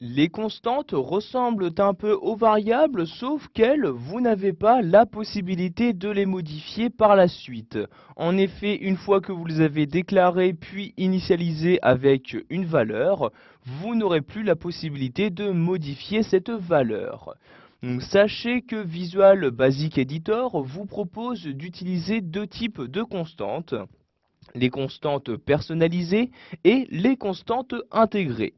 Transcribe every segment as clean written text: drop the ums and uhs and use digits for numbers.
Les constantes ressemblent un peu aux variables, sauf qu'elles, vous n'avez pas la possibilité de les modifier par la suite. En effet, une fois que vous les avez déclarées puis initialisées avec une valeur, vous n'aurez plus la possibilité de modifier cette valeur. Donc, sachez que Visual Basic Editor vous propose d'utiliser deux types de constantes, les constantes personnalisées et les constantes intégrées.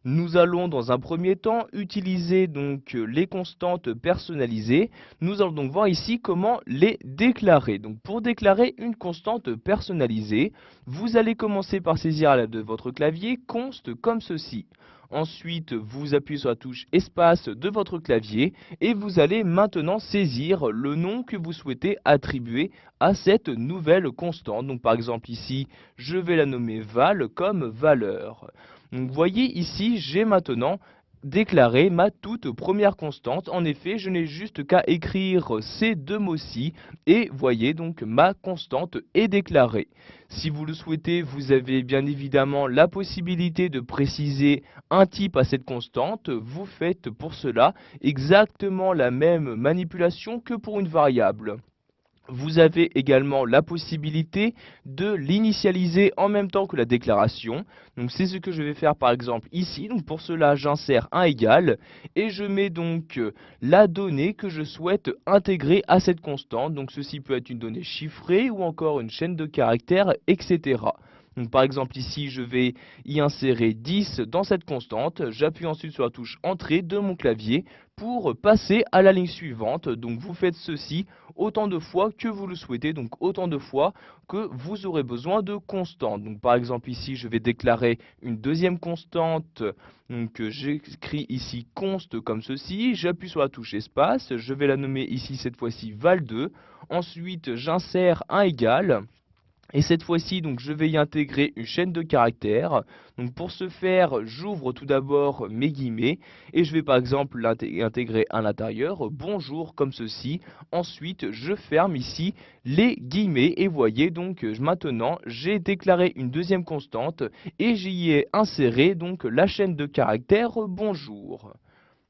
Nous allons dans un premier temps utiliser donc les constantes personnalisées. Nous allons donc voir ici comment les déclarer. Donc pour déclarer une constante personnalisée, vous allez commencer par saisir à l'aide de votre clavier const comme ceci. Ensuite, vous appuyez sur la touche espace de votre clavier et vous allez maintenant saisir le nom que vous souhaitez attribuer à cette nouvelle constante. Donc par exemple ici, je vais la nommer val comme valeur. Donc vous voyez ici, j'ai maintenant déclaré ma toute première constante. En effet, je n'ai juste qu'à écrire ces deux mots-ci et voyez donc ma constante est déclarée. Si vous le souhaitez, vous avez bien évidemment la possibilité de préciser un type à cette constante. Vous faites pour cela exactement la même manipulation que pour une variable. Vous avez également la possibilité de l'initialiser en même temps que la déclaration. Donc c'est ce que je vais faire par exemple ici. Donc pour cela, j'insère un égal et je mets donc la donnée que je souhaite intégrer à cette constante. Donc ceci peut être une donnée chiffrée ou encore une chaîne de caractères, etc. Donc par exemple ici, je vais y insérer 10 dans cette constante. J'appuie ensuite sur la touche Entrée de mon clavier pour passer à la ligne suivante. Donc vous faites ceci autant de fois que vous le souhaitez, donc autant de fois que vous aurez besoin de constantes. Donc par exemple ici, je vais déclarer une deuxième constante. Donc j'écris ici const comme ceci. J'appuie sur la touche espace. Je vais la nommer ici cette fois-ci val2. Ensuite, j'insère un égal. Et cette fois-ci, donc, je vais y intégrer une chaîne de caractères. Donc, pour ce faire, j'ouvre tout d'abord mes guillemets et je vais par exemple intégrer à l'intérieur bonjour comme ceci. Ensuite, je ferme ici les guillemets et voyez donc maintenant j'ai déclaré une deuxième constante et j'y ai inséré donc la chaîne de caractères bonjour.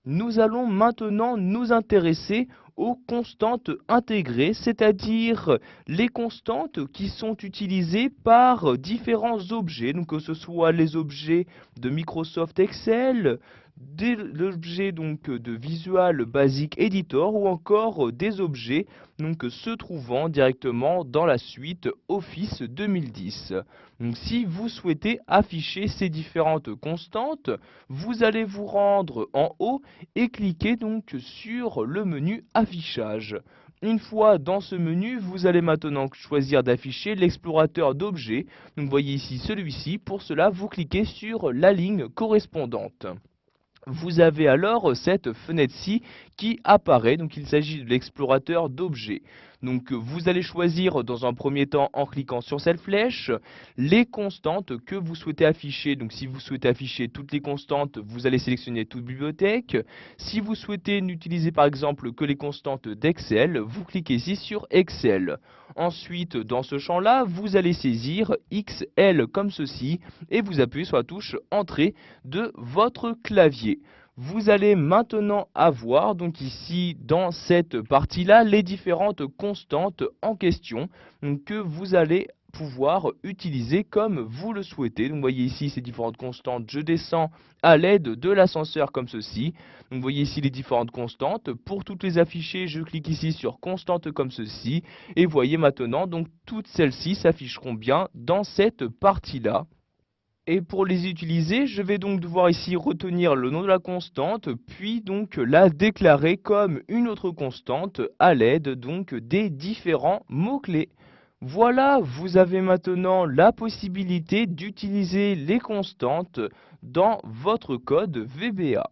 Nous allons maintenant nous intéresser aux constantes intégrées, c'est-à-dire les constantes qui sont utilisées par différents objets, donc que ce soit les objets de Microsoft Excel, des objets donc de Visual Basic Editor ou encore des objets donc se trouvant directement dans la suite Office 2010. Donc si vous souhaitez afficher ces différentes constantes, vous allez vous rendre en haut et cliquez donc sur le menu affichage. Une fois dans ce menu, vous allez maintenant choisir d'afficher l'explorateur d'objets. Donc voyez ici celui-ci. Pour cela, vous cliquez sur la ligne correspondante. Vous avez alors cette fenêtre-ci qui apparaît, donc il s'agit de l'explorateur d'objets. Donc vous allez choisir dans un premier temps en cliquant sur cette flèche les constantes que vous souhaitez afficher. Donc si vous souhaitez afficher toutes les constantes, vous allez sélectionner toute bibliothèque. Si vous souhaitez n'utiliser par exemple que les constantes d'Excel, vous cliquez ici sur Excel. Ensuite, dans ce champ-là, vous allez saisir XL comme ceci et vous appuyez sur la touche Entrée de votre clavier. Vous allez maintenant avoir donc ici dans cette partie-là les différentes constantes en question que vous allez pouvoir utiliser comme vous le souhaitez. Donc vous voyez ici ces différentes constantes, je descends à l'aide de l'ascenseur comme ceci. Donc vous voyez ici les différentes constantes. Pour toutes les afficher, je clique ici sur constante comme ceci. Et voyez maintenant, donc toutes celles-ci s'afficheront bien dans cette partie-là. Et pour les utiliser, je vais donc devoir ici retenir le nom de la constante, puis donc la déclarer comme une autre constante à l'aide donc des différents mots-clés. Voilà, vous avez maintenant la possibilité d'utiliser les constantes dans votre code VBA.